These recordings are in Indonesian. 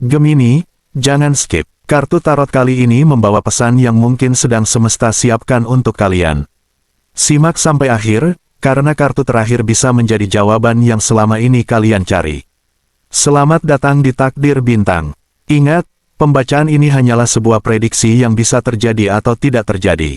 Gemini, jangan skip. Kartu tarot kali ini membawa pesan yang mungkin sedang semesta siapkan untuk kalian. Simak sampai akhir, karena kartu terakhir bisa menjadi jawaban yang selama ini kalian cari. Selamat datang di Takdir Bintang. Ingat, pembacaan ini hanyalah sebuah prediksi yang bisa terjadi atau tidak terjadi.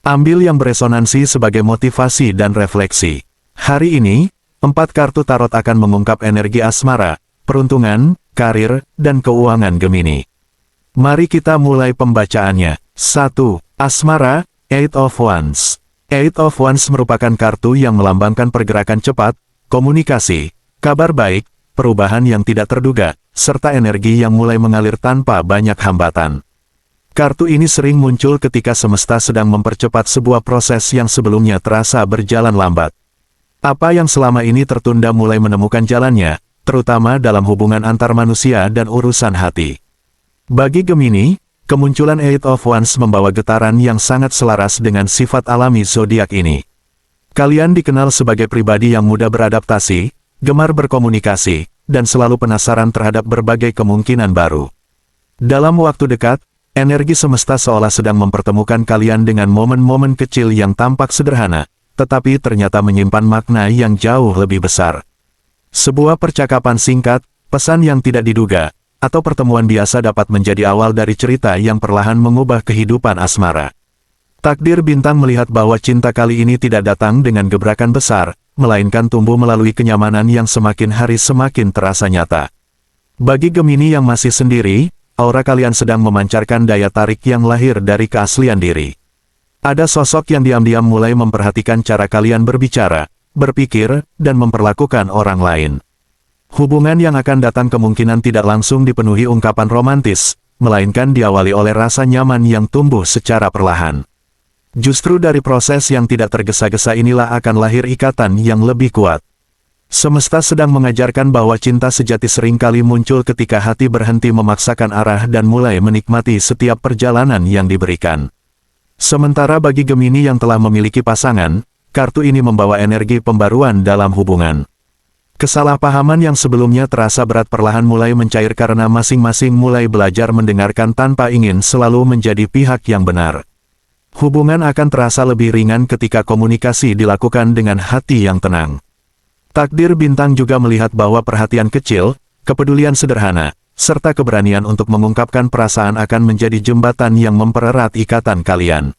Ambil yang beresonansi sebagai motivasi dan refleksi. Hari ini, 4 kartu tarot akan mengungkap energi asmara, peruntungan, karir, dan keuangan Gemini. Mari kita mulai pembacaannya. 1. Asmara, Eight of Wands. Eight of Wands merupakan kartu yang melambangkan pergerakan cepat, komunikasi, kabar baik, perubahan yang tidak terduga, serta energi yang mulai mengalir tanpa banyak hambatan. Kartu ini sering muncul ketika semesta sedang mempercepat sebuah proses yang sebelumnya terasa berjalan lambat. Apa yang selama ini tertunda mulai menemukan jalannya, terutama dalam hubungan antar manusia dan urusan hati. Bagi Gemini, kemunculan Eight of Wands membawa getaran yang sangat selaras dengan sifat alami zodiak ini. Kalian dikenal sebagai pribadi yang mudah beradaptasi, gemar berkomunikasi, dan selalu penasaran terhadap berbagai kemungkinan baru. Dalam waktu dekat, energi semesta seolah sedang mempertemukan kalian dengan momen-momen kecil yang tampak sederhana, tetapi ternyata menyimpan makna yang jauh lebih besar. Sebuah percakapan singkat, pesan yang tidak diduga, atau pertemuan biasa dapat menjadi awal dari cerita yang perlahan mengubah kehidupan asmara. Takdir Bintang melihat bahwa cinta kali ini tidak datang dengan gebrakan besar, melainkan tumbuh melalui kenyamanan yang semakin hari semakin terasa nyata. Bagi Gemini yang masih sendiri, aura kalian sedang memancarkan daya tarik yang lahir dari keaslian diri. Ada sosok yang diam-diam mulai memperhatikan cara kalian berbicara, berpikir, dan memperlakukan orang lain. Hubungan yang akan datang kemungkinan tidak langsung dipenuhi ungkapan romantis, melainkan diawali oleh rasa nyaman yang tumbuh secara perlahan. Justru dari proses yang tidak tergesa-gesa inilah akan lahir ikatan yang lebih kuat. Semesta sedang mengajarkan bahwa cinta sejati seringkali muncul ketika hati berhenti memaksakan arah dan mulai menikmati setiap perjalanan yang diberikan. Sementara bagi Gemini yang telah memiliki pasangan, kartu ini membawa energi pembaruan dalam hubungan. Kesalahpahaman yang sebelumnya terasa berat perlahan mulai mencair karena masing-masing mulai belajar mendengarkan tanpa ingin selalu menjadi pihak yang benar. Hubungan akan terasa lebih ringan ketika komunikasi dilakukan dengan hati yang tenang. Takdir Bintang juga melihat bahwa perhatian kecil, kepedulian sederhana, serta keberanian untuk mengungkapkan perasaan akan menjadi jembatan yang mempererat ikatan kalian.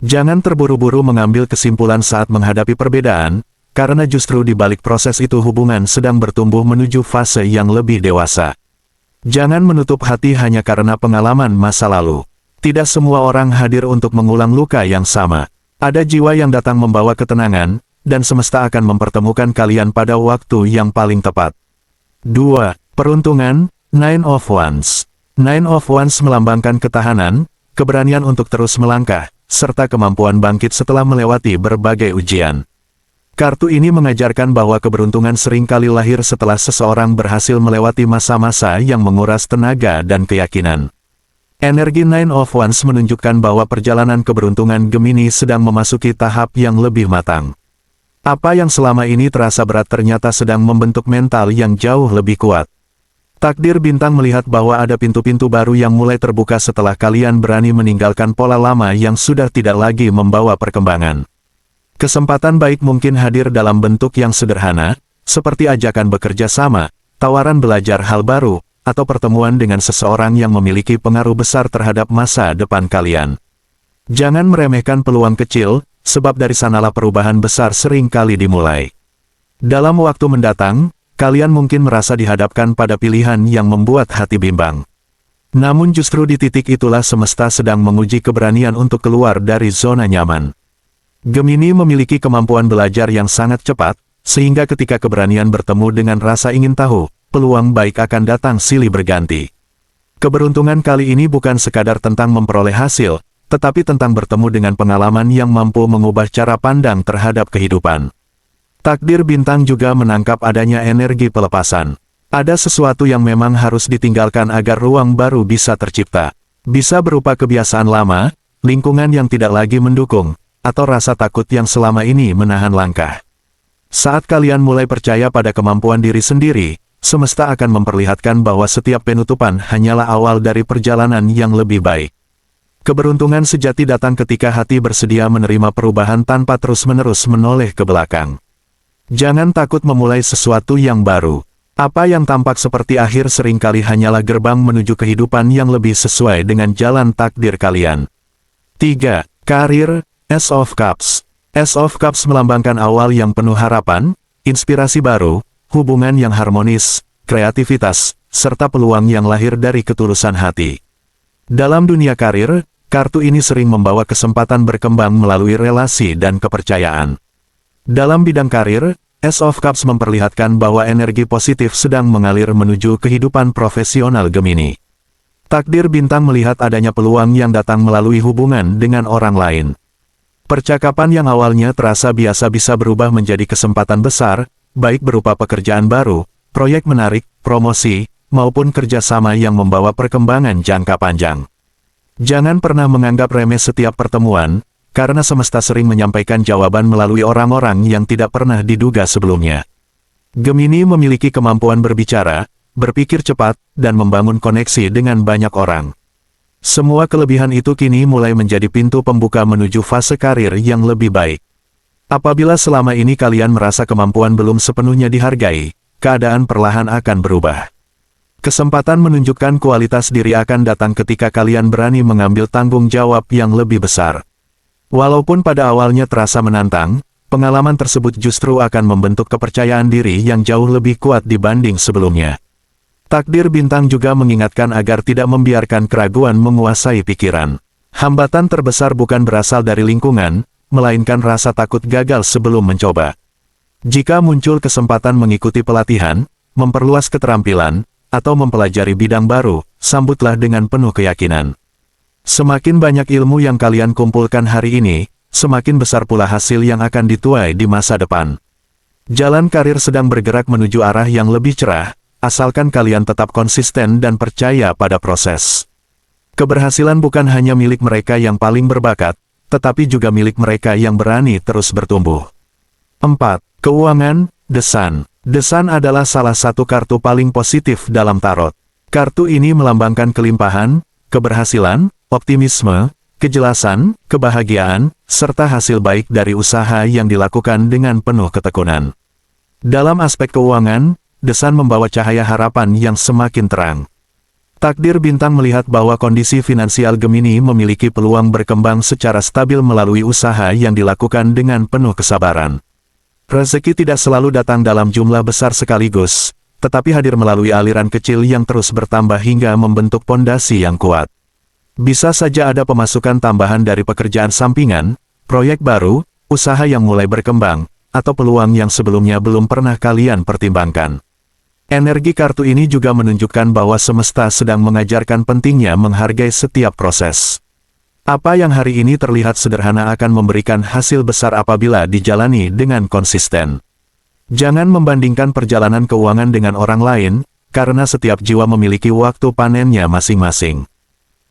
Jangan terburu-buru mengambil kesimpulan saat menghadapi perbedaan, karena justru di balik proses itu hubungan sedang bertumbuh menuju fase yang lebih dewasa. Jangan menutup hati hanya karena pengalaman masa lalu. Tidak semua orang hadir untuk mengulang luka yang sama. Ada jiwa yang datang membawa ketenangan, dan semesta akan mempertemukan kalian pada waktu yang paling tepat. 2. Peruntungan, Nine of Wands. Nine of Wands melambangkan ketahanan, keberanian untuk terus melangkah, serta kemampuan bangkit setelah melewati berbagai ujian. Kartu ini mengajarkan bahwa keberuntungan seringkali lahir setelah seseorang berhasil melewati masa-masa yang menguras tenaga dan keyakinan. Energi Nine of Wands menunjukkan bahwa perjalanan keberuntungan Gemini sedang memasuki tahap yang lebih matang. Apa yang selama ini terasa berat ternyata sedang membentuk mental yang jauh lebih kuat. Takdir Bintang melihat bahwa ada pintu-pintu baru yang mulai terbuka setelah kalian berani meninggalkan pola lama yang sudah tidak lagi membawa perkembangan. Kesempatan baik mungkin hadir dalam bentuk yang sederhana, seperti ajakan bekerja sama, tawaran belajar hal baru, atau pertemuan dengan seseorang yang memiliki pengaruh besar terhadap masa depan kalian. Jangan meremehkan peluang kecil, sebab dari sanalah perubahan besar sering kali dimulai. Dalam waktu mendatang, kalian mungkin merasa dihadapkan pada pilihan yang membuat hati bimbang. Namun justru di titik itulah semesta sedang menguji keberanian untuk keluar dari zona nyaman. Gemini memiliki kemampuan belajar yang sangat cepat, sehingga ketika keberanian bertemu dengan rasa ingin tahu, peluang baik akan datang silih berganti. Keberuntungan kali ini bukan sekadar tentang memperoleh hasil, tetapi tentang bertemu dengan pengalaman yang mampu mengubah cara pandang terhadap kehidupan. Takdir Bintang juga menangkap adanya energi pelepasan. Ada sesuatu yang memang harus ditinggalkan agar ruang baru bisa tercipta. Bisa berupa kebiasaan lama, lingkungan yang tidak lagi mendukung, atau rasa takut yang selama ini menahan langkah. Saat kalian mulai percaya pada kemampuan diri sendiri, semesta akan memperlihatkan bahwa setiap penutupan hanyalah awal dari perjalanan yang lebih baik. Keberuntungan sejati datang ketika hati bersedia menerima perubahan tanpa terus-menerus menoleh ke belakang. Jangan takut memulai sesuatu yang baru. Apa yang tampak seperti akhir seringkali hanyalah gerbang menuju kehidupan yang lebih sesuai dengan jalan takdir kalian. 3. Karir, Ace of Cups. Ace of Cups melambangkan awal yang penuh harapan, inspirasi baru, hubungan yang harmonis, kreativitas, serta peluang yang lahir dari ketulusan hati. Dalam dunia karir, kartu ini sering membawa kesempatan berkembang melalui relasi dan kepercayaan. Dalam bidang karir, Ace of Cups memperlihatkan bahwa energi positif sedang mengalir menuju kehidupan profesional Gemini. Takdir bintang melihat adanya peluang yang datang melalui hubungan dengan orang lain. Percakapan yang awalnya terasa biasa bisa berubah menjadi kesempatan besar, baik berupa pekerjaan baru, proyek menarik, promosi, maupun kerjasama yang membawa perkembangan jangka panjang. Jangan pernah menganggap remeh setiap pertemuan, karena semesta sering menyampaikan jawaban melalui orang-orang yang tidak pernah diduga sebelumnya. Gemini memiliki kemampuan berbicara, berpikir cepat, dan membangun koneksi dengan banyak orang. Semua kelebihan itu kini mulai menjadi pintu pembuka menuju fase karir yang lebih baik. Apabila selama ini kalian merasa kemampuan belum sepenuhnya dihargai, keadaan perlahan akan berubah. Kesempatan menunjukkan kualitas diri akan datang ketika kalian berani mengambil tanggung jawab yang lebih besar. Walaupun pada awalnya terasa menantang, pengalaman tersebut justru akan membentuk kepercayaan diri yang jauh lebih kuat dibanding sebelumnya. Takdir bintang juga mengingatkan agar tidak membiarkan keraguan menguasai pikiran. Hambatan terbesar bukan berasal dari lingkungan, melainkan rasa takut gagal sebelum mencoba. Jika muncul kesempatan mengikuti pelatihan, memperluas keterampilan, atau mempelajari bidang baru, sambutlah dengan penuh keyakinan. Semakin banyak ilmu yang kalian kumpulkan hari ini, semakin besar pula hasil yang akan dituai di masa depan. Jalan karir sedang bergerak menuju arah yang lebih cerah, asalkan kalian tetap konsisten dan percaya pada proses. Keberhasilan bukan hanya milik mereka yang paling berbakat, tetapi juga milik mereka yang berani terus bertumbuh. 4. Keuangan, The Sun. The Sun adalah salah satu kartu paling positif dalam tarot. Kartu ini melambangkan kelimpahan, keberhasilan, optimisme, kejelasan, kebahagiaan, serta hasil baik dari usaha yang dilakukan dengan penuh ketekunan. Dalam aspek keuangan, The Sun membawa cahaya harapan yang semakin terang. Takdir bintang melihat bahwa kondisi finansial Gemini memiliki peluang berkembang secara stabil melalui usaha yang dilakukan dengan penuh kesabaran. Rezeki tidak selalu datang dalam jumlah besar sekaligus, tetapi hadir melalui aliran kecil yang terus bertambah hingga membentuk pondasi yang kuat. Bisa saja ada pemasukan tambahan dari pekerjaan sampingan, proyek baru, usaha yang mulai berkembang, atau peluang yang sebelumnya belum pernah kalian pertimbangkan. Energi kartu ini juga menunjukkan bahwa semesta sedang mengajarkan pentingnya menghargai setiap proses. Apa yang hari ini terlihat sederhana akan memberikan hasil besar apabila dijalani dengan konsisten. Jangan membandingkan perjalanan keuangan dengan orang lain, karena setiap jiwa memiliki waktu panennya masing-masing.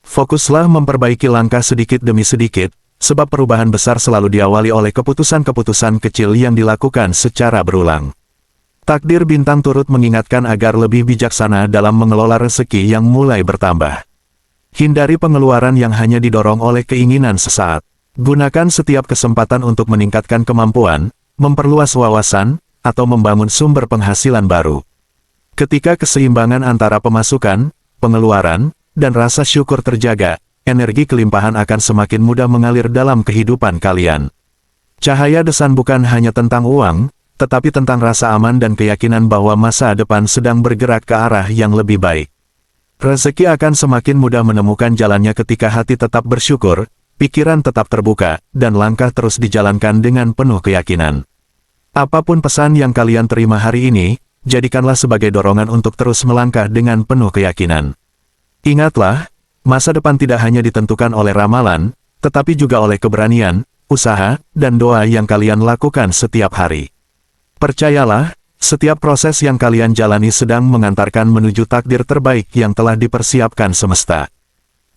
Fokuslah memperbaiki langkah sedikit demi sedikit, sebab perubahan besar selalu diawali oleh keputusan-keputusan kecil yang dilakukan secara berulang. Takdir bintang turut mengingatkan agar lebih bijaksana dalam mengelola rezeki yang mulai bertambah. Hindari pengeluaran yang hanya didorong oleh keinginan sesaat. Gunakan setiap kesempatan untuk meningkatkan kemampuan, memperluas wawasan, atau membangun sumber penghasilan baru. Ketika keseimbangan antara pemasukan, pengeluaran, dan rasa syukur terjaga, energi kelimpahan akan semakin mudah mengalir dalam kehidupan kalian. Cahaya The Sun bukan hanya tentang uang, tetapi tentang rasa aman dan keyakinan bahwa masa depan sedang bergerak ke arah yang lebih baik. Rezeki akan semakin mudah menemukan jalannya ketika hati tetap bersyukur, pikiran tetap terbuka, dan langkah terus dijalankan dengan penuh keyakinan. Apapun pesan yang kalian terima hari ini, jadikanlah sebagai dorongan untuk terus melangkah dengan penuh keyakinan. Ingatlah, masa depan tidak hanya ditentukan oleh ramalan, tetapi juga oleh keberanian, usaha, dan doa yang kalian lakukan setiap hari. Percayalah, setiap proses yang kalian jalani sedang mengantarkan menuju takdir terbaik yang telah dipersiapkan semesta.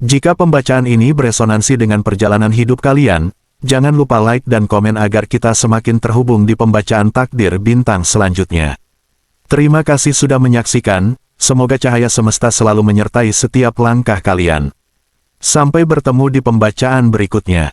Jika pembacaan ini beresonansi dengan perjalanan hidup kalian, jangan lupa like dan komen agar kita semakin terhubung di pembacaan takdir bintang selanjutnya. Terima kasih sudah menyaksikan, semoga cahaya semesta selalu menyertai setiap langkah kalian. Sampai bertemu di pembacaan berikutnya.